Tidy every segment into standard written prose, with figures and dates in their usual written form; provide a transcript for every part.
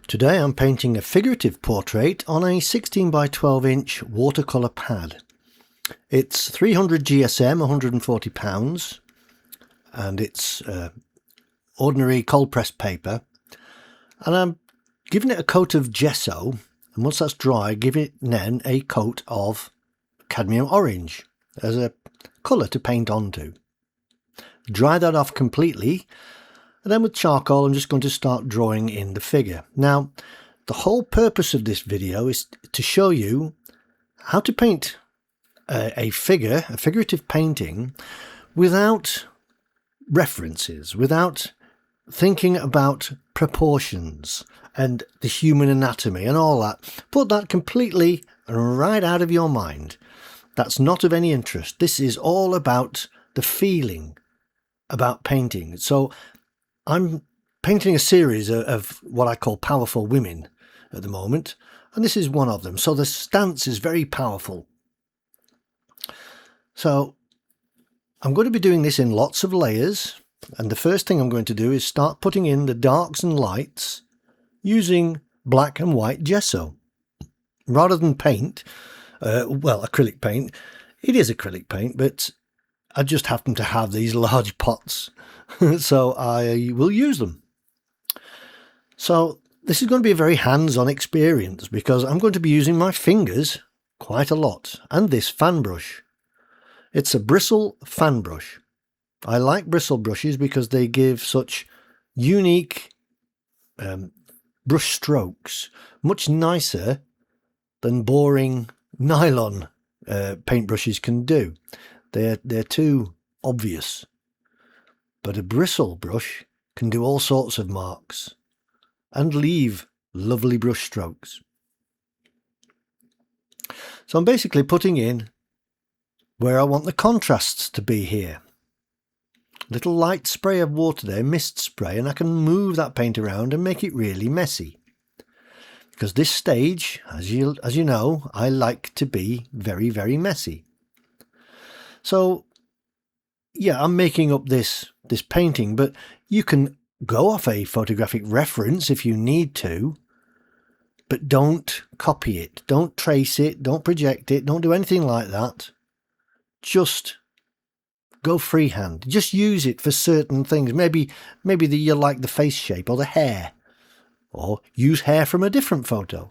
Today I'm painting a figurative portrait on a 16 by 12 inch watercolour pad. It's 300 GSM, 140 pounds, and it's ordinary cold pressed paper, and I'm giving it a coat of gesso, and once that's dry give it then a coat of cadmium orange as a colour to paint onto. Dry that off completely, and then with charcoal I'm just going to start drawing in the figure. Now the whole purpose of this video is to show you how to paint a figurative painting without references, without thinking about proportions and the human anatomy and all that. Put that completely right out of your mind. That's not of any interest. This is all about the feeling about painting. So I'm painting a series of what I call powerful women at the moment, and this is one of them. So the stance is very powerful. So I'm going to be doing this in lots of layers, and the first thing I'm going to do is start putting in the darks and lights using black and white gesso. Rather than paint, well, acrylic paint, it is acrylic paint, but I just happen to have these large pots, so I will use them. So this is going to be a very hands-on experience because I'm going to be using my fingers quite a lot, and this fan brush. It's a bristle fan brush. I like bristle brushes because they give such unique brush strokes, much nicer than boring nylon paintbrushes can do. They're too obvious. But a bristle brush can do all sorts of marks and leave lovely brush strokes. So I'm basically putting in where I want the contrasts to be here. Little light spray of water there, mist spray, and I can move that paint around and make it really messy. Because this stage, as you know, I like to be very, very messy. So yeah, I'm making up this painting, but you can go off a photographic reference if you need to, but don't copy it, don't trace it, don't project it, don't do anything like that. Just go freehand. Just use it for certain things. Maybe you like the face shape or the hair, or use hair from a different photo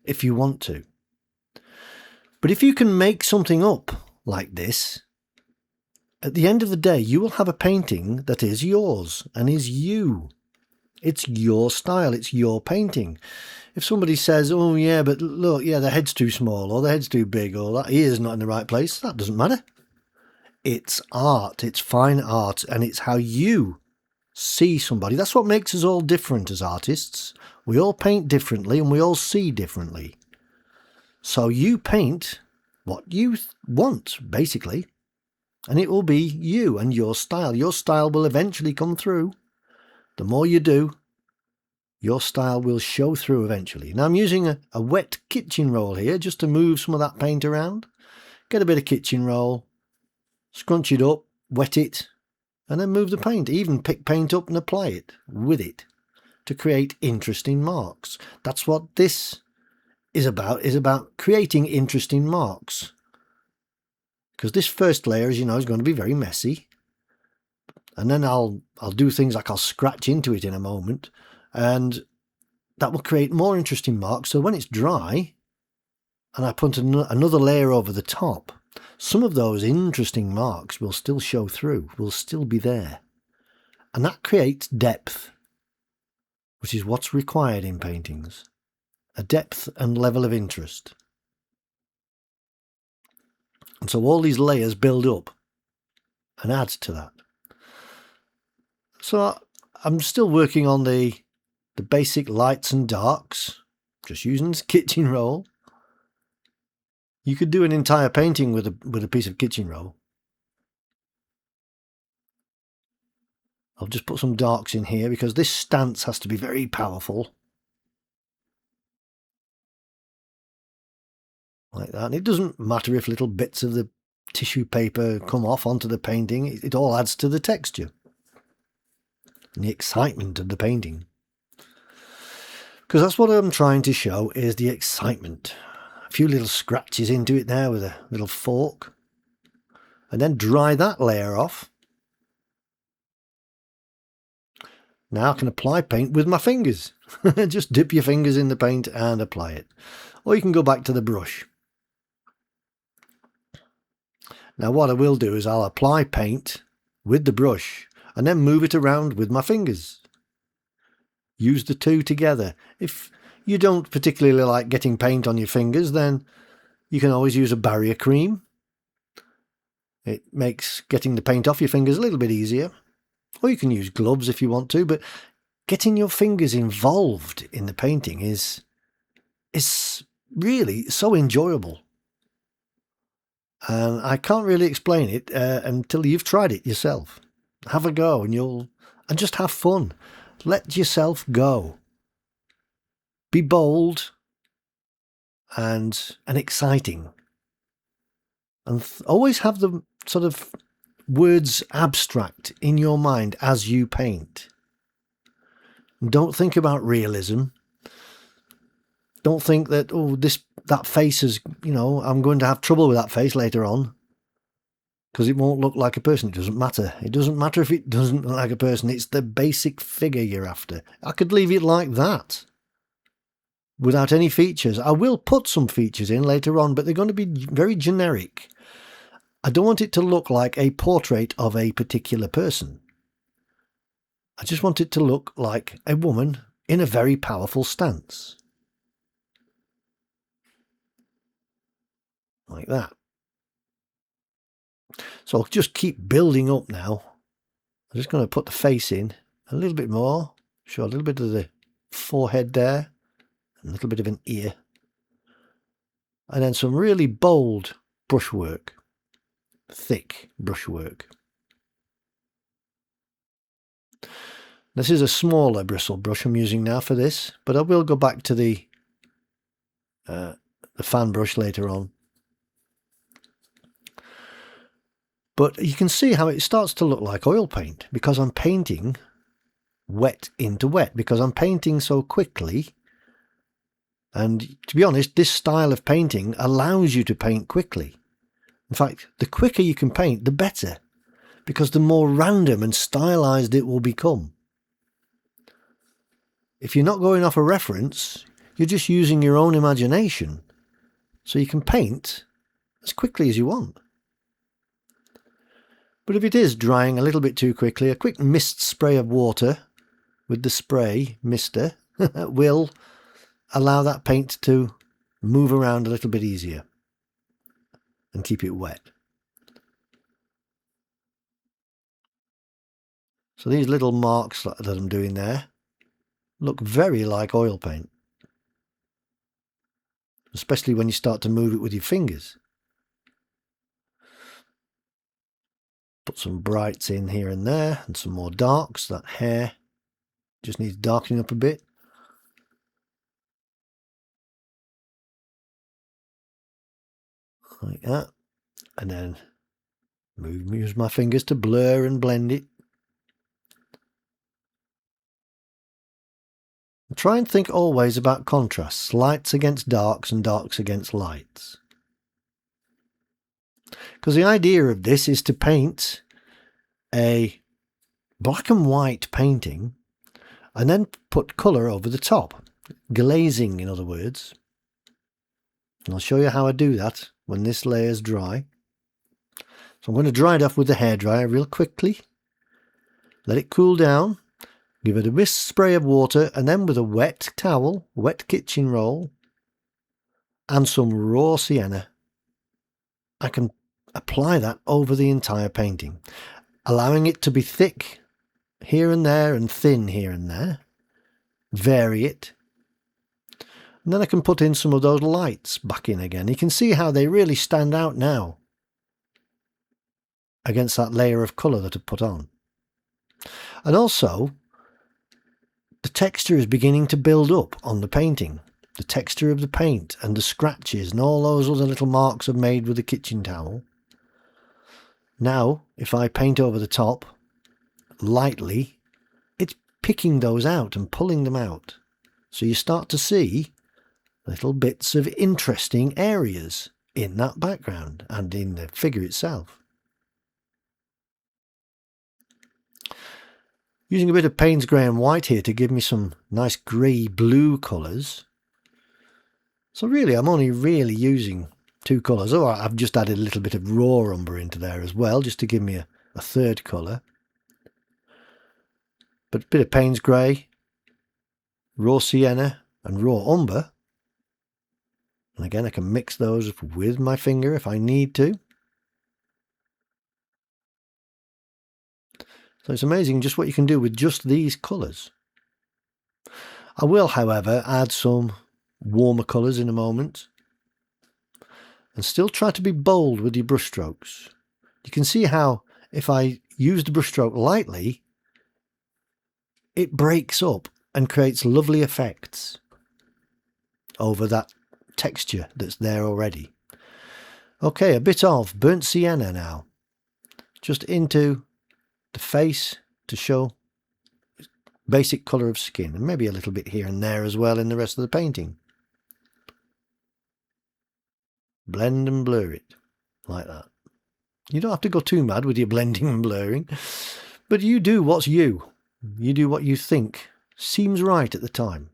if you want to. But if you can make something up like this, at the end of the day you will have a painting that is yours and is you. It's your style, it's your painting. If somebody says, oh yeah, but look, yeah, the head's too small, or the head's too big, or that ear's not in the right place, that doesn't matter. It's art, it's fine art, and it's how you see somebody. That's what makes us all different as artists. We all paint differently and we all see differently. So you paint what you want, basically, and it will be you and your style. Your style will eventually come through. The more you do, your style will show through eventually. Now I'm using a wet kitchen roll here just to move some of that paint around. Get a bit of kitchen roll, scrunch it up, wet it, and then move the paint. Even pick paint up and apply it with it to create interesting marks. That's what this is about creating interesting marks. Because this first layer, as you know, is going to be very messy. And then I'll do things like I'll scratch into it in a moment, and that will create more interesting marks. So when it's dry and I put another layer over the top, some of those interesting marks will still show through, will still be there. And that creates depth, which is what's required in paintings. A depth and level of interest. And so all these layers build up and add to that. So I'm still working on the basic lights and darks, just using this kitchen roll. You could do an entire painting with a piece of kitchen roll. I'll just put some darks in here because this stance has to be very powerful. Like that. And it doesn't matter if little bits of the tissue paper come off onto the painting. It all adds to the texture and the excitement of the painting. Because that's what I'm trying to show, is the excitement. A few little scratches into it there with a little fork. And then dry that layer off. Now I can apply paint with my fingers. Just dip your fingers in the paint and apply it. Or you can go back to the brush. Now what I will do is I'll apply paint with the brush and then move it around with my fingers. Use the two together. If you don't particularly like getting paint on your fingers, then you can always use a barrier cream. It makes getting the paint off your fingers a little bit easier. Or you can use gloves if you want to, but getting your fingers involved in the painting is really so enjoyable. And I can't really explain it until you've tried it yourself. Have a go and just have fun. Let yourself go. Be bold and exciting. And always have the sort of words abstract in your mind as you paint. Don't think about realism. Don't think that, oh, that face is, I'm going to have trouble with that face later on because it won't look like a person. It doesn't matter. It doesn't matter if it doesn't look like a person. It's the basic figure you're after. I could leave it like that without any features. I will put some features in later on, but they're going to be very generic. I don't want it to look like a portrait of a particular person. I just want it to look like a woman in a very powerful stance. Like that. So I'll just keep building up now. I'm just going to put the face in a little bit more. Show a little bit of the forehead there. A little bit of an ear. And then some really bold brushwork. Thick brushwork. This is a smaller bristle brush I'm using now for this, but I will go back to the fan brush later on. But you can see how it starts to look like oil paint because I'm painting wet into wet, because I'm painting so quickly. And to be honest, this style of painting allows you to paint quickly. In fact, the quicker you can paint, the better, because the more random and stylized it will become. If you're not going off a reference, you're just using your own imagination, so you can paint as quickly as you want. But if it is drying a little bit too quickly, a quick mist spray of water with the spray mister will allow that paint to move around a little bit easier and keep it wet. So these little marks that I'm doing there look very like oil paint, especially when you start to move it with your fingers. Put some brights in here and there and some more darks. That hair just needs darkening up a bit. Like that. And then use my fingers to blur and blend it. And try and think always about contrasts, lights against darks and darks against lights. Because the idea of this is to paint a black and white painting and then put colour over the top. Glazing, in other words. And I'll show you how I do that when this layer's dry. So I'm going to dry it off with the hairdryer real quickly. Let it cool down. Give it a mist spray of water, and then with a wet towel, wet kitchen roll, and some raw sienna, I can apply that over the entire painting, allowing it to be thick here and there and thin here and there. Vary it. And then I can put in some of those lights back in again. You can see how they really stand out now against that layer of colour that I put on. And also, the texture is beginning to build up on the painting. The texture of the paint and the scratches and all those other little marks I've made with the kitchen towel. Now, if I paint over the top lightly, it's picking those out and pulling them out. So you start to see little bits of interesting areas in that background and in the figure itself. Using a bit of Payne's grey and white here to give me some nice grey-blue colours. So really, I'm only really using 2 colours. Oh, I've just added a little bit of raw umber into there as well, just to give me a third colour. But a bit of Payne's grey, raw sienna and raw umber. And again, I can mix those with my finger if I need to. So it's amazing just what you can do with just these colours. I will, however, add some warmer colours in a moment. And still try to be bold with your brushstrokes. You can see how if I use the brushstroke lightly, it breaks up and creates lovely effects over that texture that's there already. Okay, a bit of burnt sienna now. Just into the face to show basic colour of skin, and maybe a little bit here and there as well in the rest of the painting. Blend and blur it like that. You don't have to go too mad with your blending and blurring, but you do what's you. You do what you think seems right at the time.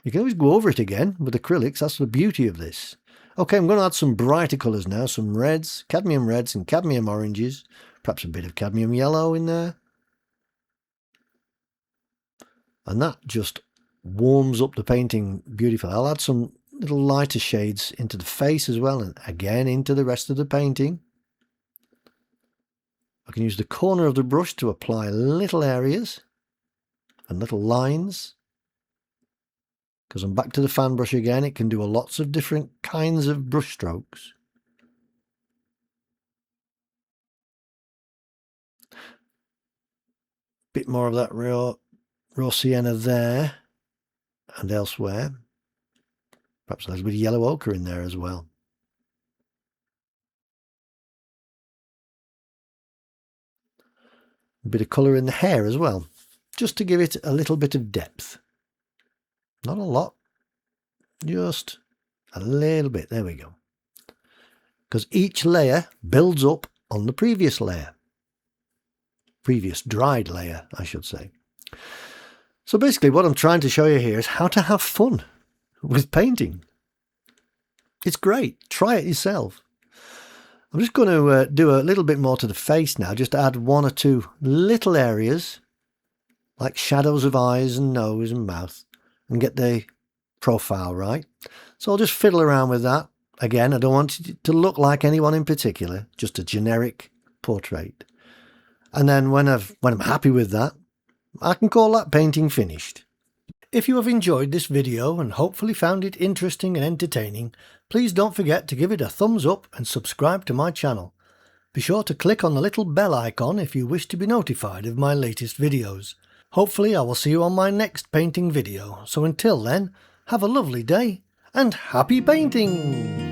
You can always go over it again with acrylics. That's the beauty of this. Okay, I'm going to add some brighter colours now, some reds and cadmium oranges, perhaps a bit of cadmium yellow in there. And that just warms up the painting beautifully. I'll add some little lighter shades into the face as well, and again into the rest of the painting. I can use the corner of the brush to apply little areas and little lines. Because I'm back to the fan brush again, it can do lots of different kinds of brush strokes. Bit more of that raw sienna there and elsewhere. Perhaps a little bit of yellow ochre in there as well. A bit of colour in the hair as well, just to give it a little bit of depth. Not a lot, just a little bit. There we go. Because each layer builds up on the previous layer. Previous dried layer, I should say. So basically what I'm trying to show you here is how to have fun with painting. It's great. Try it yourself. I'm just going to do a little bit more to the face now, just to add 1 or 2 little areas, like shadows of eyes and nose and mouth, and get the profile right. So I'll just fiddle around with that. Again, I don't want it to look like anyone in particular, just a generic portrait. And then when I'm happy with that, I can call that painting finished. If you have enjoyed this video and hopefully found it interesting and entertaining, please don't forget to give it a thumbs up and subscribe to my channel. Be sure to click on the little bell icon if you wish to be notified of my latest videos. Hopefully I will see you on my next painting video, so until then, have a lovely day and happy painting!